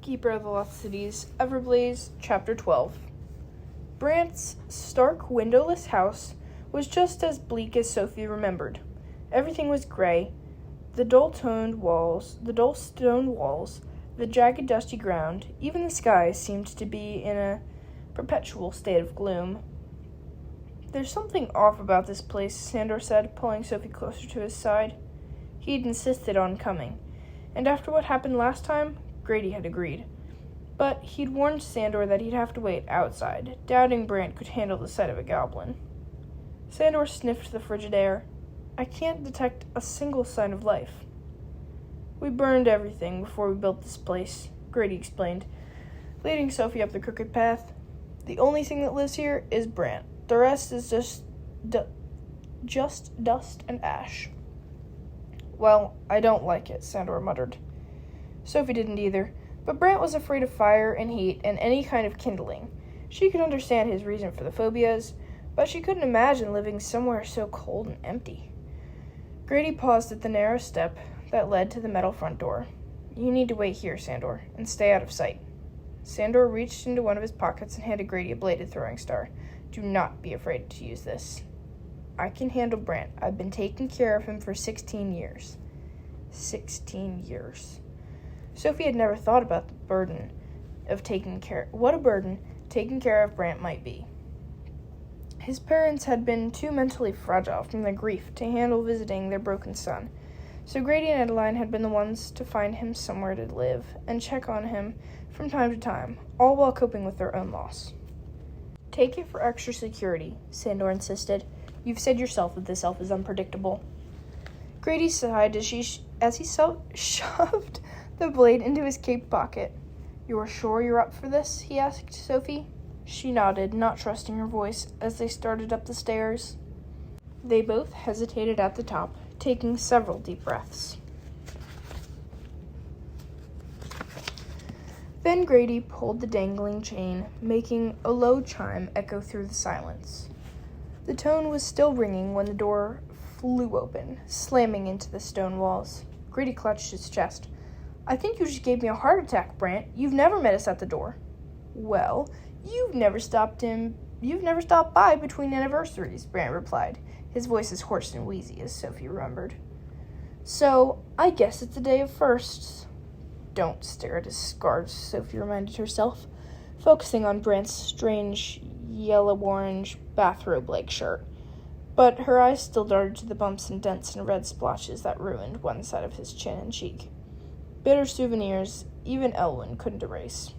Keeper of the Lost Cities, Everblaze, Chapter 12. Brant's stark, windowless house was just as bleak as Sophie remembered. Everything was gray. The dull stone walls, the jagged, dusty ground, even the sky seemed to be in a perpetual state of gloom. "There's something off about this place," Sandor said, pulling Sophie closer to his side. He'd insisted on coming, and after what happened last time, Grady had agreed. But he'd warned Sandor that he'd have to wait outside, doubting Brant could handle the sight of a goblin. Sandor sniffed the frigid air. "I can't detect a single sign of life." "We burned everything before we built this place," Grady explained, leading Sophie up the crooked path. "The only thing that lives here is Brant. The rest is just dust and ash." "Well, I don't like it," Sandor muttered. Sophie didn't either, but Brant was afraid of fire and heat and any kind of kindling. She could understand his reason for the phobias, but she couldn't imagine living somewhere so cold and empty. Grady paused at the narrow step that led to the metal front door. "You need to wait here, Sandor, and stay out of sight." Sandor reached into one of his pockets and handed Grady a bladed throwing star. "Do not be afraid to use this." "I can handle Brant. I've been taking care of him for 16 years. 16 years. Sophie had never thought about the burden of what a burden taking care of Brant might be. His parents had been too mentally fragile from their grief to handle visiting their broken son, so Grady and Adeline had been the ones to find him somewhere to live and check on him from time to time, all while coping with their own loss. "Take it for extra security," Sandor insisted. "You've said yourself that this elf is unpredictable." Grady sighed as he shoved the blade into his cape pocket. "You're sure you're up for this?" he asked Sophie. She nodded, not trusting her voice, as they started up the stairs. They both hesitated at the top, taking several deep breaths. Then Grady pulled the dangling chain, making a low chime echo through the silence. The tone was still ringing when the door flew open, slamming into the stone walls. Grady clutched his chest. "I think you just gave me a heart attack, Brant. You've never met us at the door." "Well, you've never stopped by between anniversaries," Brant replied, his voice as hoarse and wheezy as Sophie remembered. "So, I guess it's a day of firsts." "Don't stare at his scars," Sophie reminded herself, focusing on Brant's strange yellow-orange bathrobe-like shirt. But her eyes still darted to the bumps and dents and red splotches that ruined one side of his chin and cheek. Bitter souvenirs even Elwyn couldn't erase.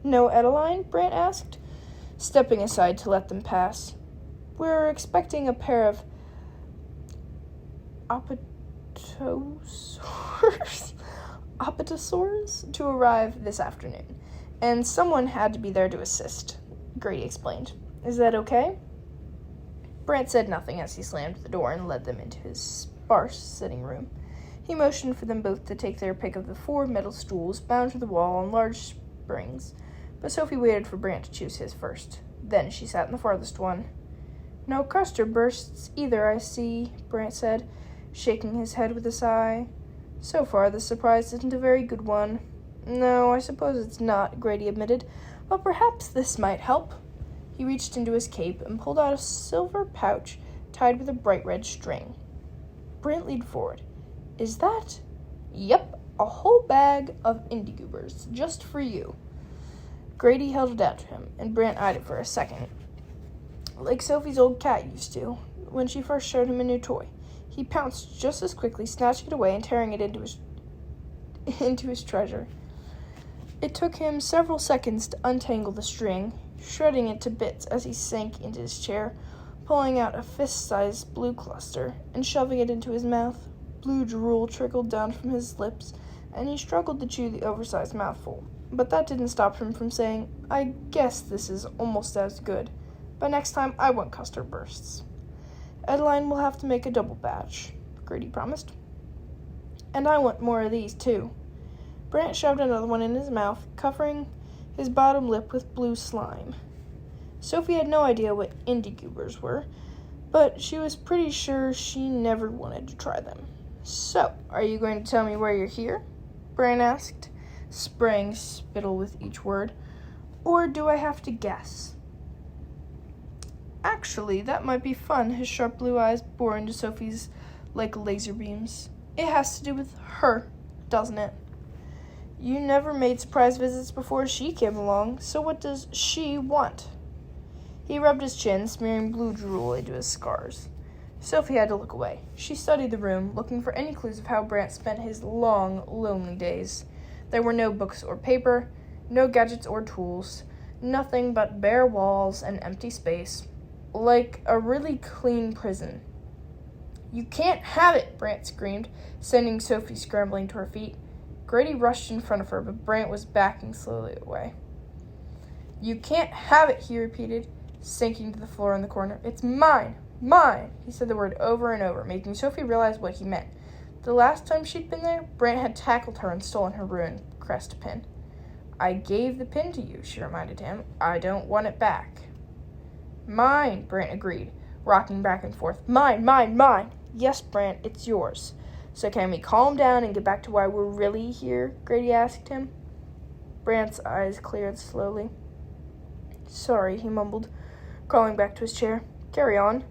"No Adeline?" Brant asked, stepping aside to let them pass. "We're expecting a pair of apatosaurs to arrive this afternoon, and someone had to be there to assist," Grady explained. "Is that okay?" Brant said nothing as he slammed the door and led them into his sparse sitting room. He motioned for them both to take their pick of the 4 metal stools bound to the wall on large springs, but Sophie waited for Brant to choose his first. Then she sat in the farthest one. "No custard bursts either, I see," Brant said, shaking his head with a sigh. "So far, the surprise isn't a very good one." "No, I suppose it's not," Grady admitted, "but perhaps this might help." He reached into his cape and pulled out a silver pouch tied with a bright red string. Brant leaned forward. "Is that—" "Yep, a whole bag of indigoobers, just for you." Grady held it out to him, and Brant eyed it for a second, like Sophie's old cat used to, when she first showed him a new toy. He pounced just as quickly, snatching it away and tearing it into his treasure. It took him several seconds to untangle the string, shredding it to bits as he sank into his chair, pulling out a fist-sized blue cluster and shoving it into his mouth. Blue drool trickled down from his lips, and he struggled to chew the oversized mouthful. But that didn't stop him from saying, "I guess this is almost as good, but next time I want custard bursts." "Adeline will have to make a double batch," Grady promised. "And I want more of these, too." Brant shoved another one in his mouth, covering his bottom lip with blue slime. Sophie had no idea what indigoobers were, but she was pretty sure she never wanted to try them. "So, are you going to tell me why you're here?" Brant asked, spraying spittle with each word. Or do I have to guess? Actually, that might be fun. His sharp blue eyes bore into Sophie's like laser beams. It has to do with her, doesn't it? You never made surprise visits before she came along, so what does she want? He rubbed his chin, smearing blue drool into his scars. Sophie had to look away. She studied the room, looking for any clues of how Brant spent his long, lonely days. There were no books or paper, no gadgets or tools, nothing but bare walls and empty space, like a really clean prison. You can't have it, Brant screamed, sending Sophie scrambling to her feet. Grady rushed in front of her, but Brant was backing slowly away. You can't have it, he repeated, sinking to the floor in the corner. It's mine, mine, he said the word over and over, making Sophie realize what he meant. The last time she'd been there, Brant had tackled her and stolen her ruined crest pin. I gave the pin to you, she reminded him. I don't want it back. Mine, Brant agreed, rocking back and forth. Mine, mine, mine. Yes, Brant, it's yours. So can we calm down and get back to why we're really here? Grady asked him. Brant's eyes cleared slowly. Sorry, he mumbled, crawling back to his chair. Carry on.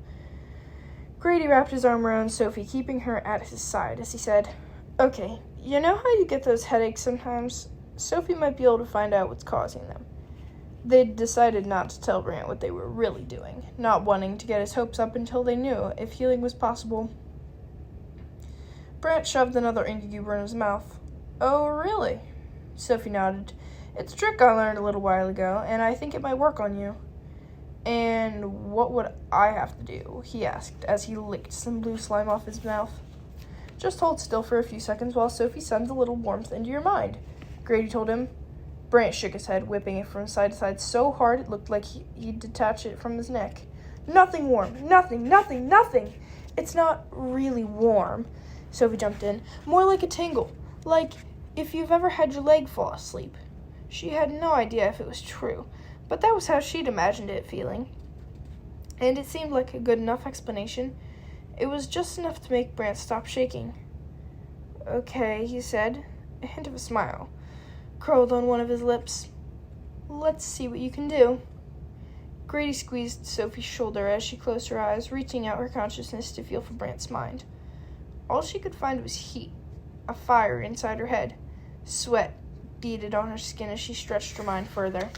Grady wrapped his arm around Sophie, keeping her at his side as he said, Okay, you know how you get those headaches sometimes? Sophie might be able to find out what's causing them. They'd decided not to tell Brant what they were really doing, not wanting to get his hopes up until they knew if healing was possible. Brant shoved another incubator in his mouth. Oh, really? Sophie nodded. It's a trick I learned a little while ago, and I think it might work on you. And what would I have to do? He asked as he licked some blue slime off his mouth. Just hold still for a few seconds while Sophie sends a little warmth into your mind, Grady told him. Brant shook his head, whipping it from side to side so hard it looked like he'd detach it from his neck. Nothing warm. Nothing, nothing, nothing. It's not really warm, Sophie jumped in. More like a tingle. Like if you've ever had your leg fall asleep. She had no idea if it was true, but that was how she'd imagined it feeling. And it seemed like a good enough explanation. It was just enough to make Brant stop shaking. Okay, he said, a hint of a smile curled on one of his lips. Let's see what you can do. Grady squeezed Sophie's shoulder as she closed her eyes, reaching out her consciousness to feel for Brant's mind. All she could find was heat, a fire inside her head. Sweat beaded on her skin as she stretched her mind further.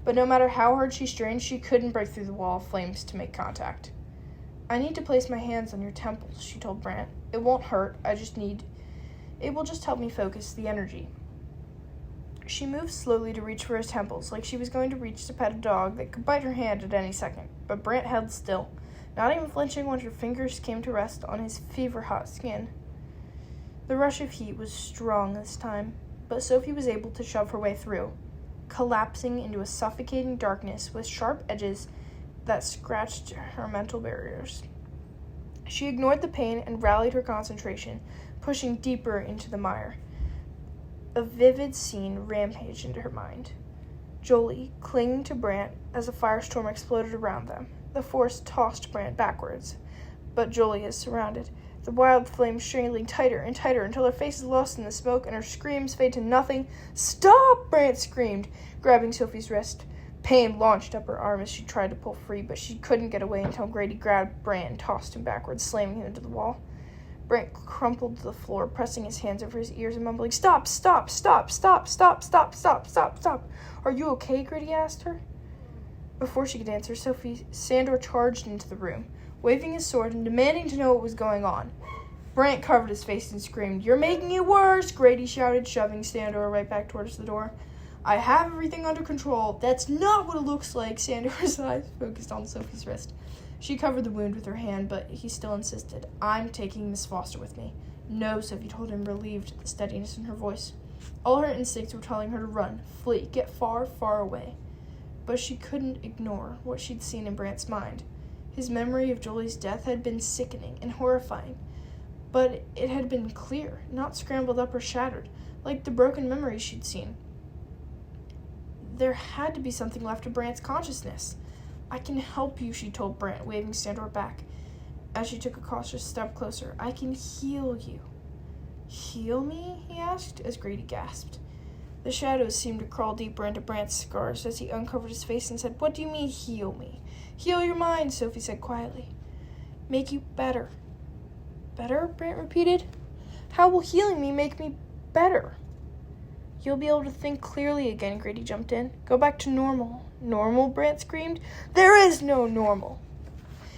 But no matter how hard she strained, she couldn't break through the wall of flames to make contact. I need to place my hands on your temples, she told Brant. It won't hurt, it will just help me focus the energy. She moved slowly to reach for his temples, like she was going to reach to pet a dog that could bite her hand at any second, but Brant held still, not even flinching when her fingers came to rest on his fever-hot skin. The rush of heat was strong this time, but Sophie was able to shove her way through, collapsing into a suffocating darkness with sharp edges that scratched her mental barriers. She ignored the pain and rallied her concentration, pushing deeper into the mire. A vivid scene rampaged into her mind. Jolie clinging to Brant as a firestorm exploded around them. The force tossed Brant backwards, but Jolie is surrounded, the wild flames strangling tighter and tighter until her face is lost in the smoke and her screams fade to nothing. Stop! Brant screamed, grabbing Sophie's wrist. Pain launched up her arm as she tried to pull free, but she couldn't get away until Grady grabbed Brant and tossed him backwards, slamming him into the wall. Brant crumpled to the floor, pressing his hands over his ears and mumbling, Stop, stop, stop, stop, stop, stop, stop, stop, stop. Are you okay? Grady asked her. Before she could answer, Sandor charged into the room, waving his sword and demanding to know what was going on. Brant covered his face and screamed, You're making it worse, Grady shouted, shoving Sandor right back towards the door. I have everything under control. That's not what it looks like, Sandor's eyes focused on Sophie's wrist. She covered the wound with her hand, but he still insisted. I'm taking Miss Foster with me. No, Sophie told him, relieved at the steadiness in her voice. All her instincts were telling her to run, flee, get far, far away. But she couldn't ignore what she'd seen in Brant's mind. His memory of Jolie's death had been sickening and horrifying, but it had been clear, not scrambled up or shattered, like the broken memories she'd seen. There had to be something left of Brant's consciousness. I can help you, she told Brant, waving Sandor back. As she took a cautious step closer, I can heal you. Heal me? He asked, as Grady gasped. The shadows seemed to crawl deeper into Brant's scars as he uncovered his face and said, "What do you mean, heal me?" "Heal your mind," Sophie said quietly. "Make you better." "Better?" Brant repeated. "How will healing me make me better?" "You'll be able to think clearly again," Grady jumped in. "Go back to normal." "Normal?" Brant screamed. "There is no normal!"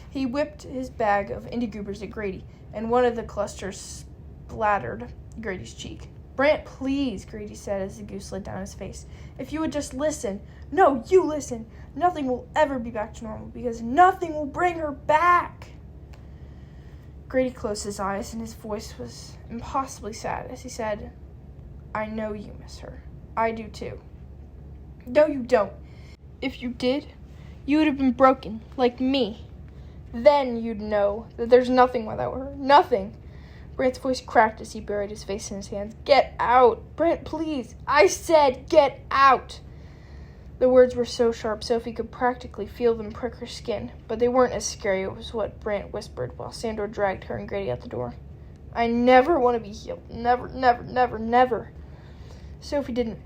He whipped his bag of Indie Goobers at Grady, and one of the clusters splattered Grady's cheek. "Brant, please," Grady said as the goo slid down his face. "If you would just listen." "No, you listen! Nothing will ever be back to normal, because nothing will bring her back!" Grady closed his eyes, and his voice was impossibly sad as he said, "I know you miss her. I do too." "No, you don't. If you did, you would have been broken, like me. Then you'd know that there's nothing without her. Nothing." Brant's voice cracked as he buried his face in his hands. "Get out! Brant, please! I said get out!" The words were so sharp Sophie could practically feel them prick her skin, but they weren't as scary as what Brant whispered while Sandor dragged her and Grady out the door. "I never want to be healed. Never, never, never, never." Sophie didn't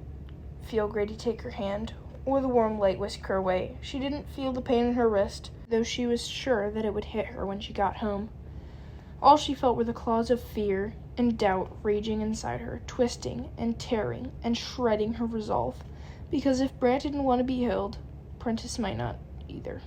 feel Grady take her hand or the warm light whisk her away. She didn't feel the pain in her wrist, though she was sure that it would hit her when she got home. All she felt were the claws of fear and doubt raging inside her, twisting and tearing and shredding her resolve. Because if Brant didn't want to be healed, Prentice might not either.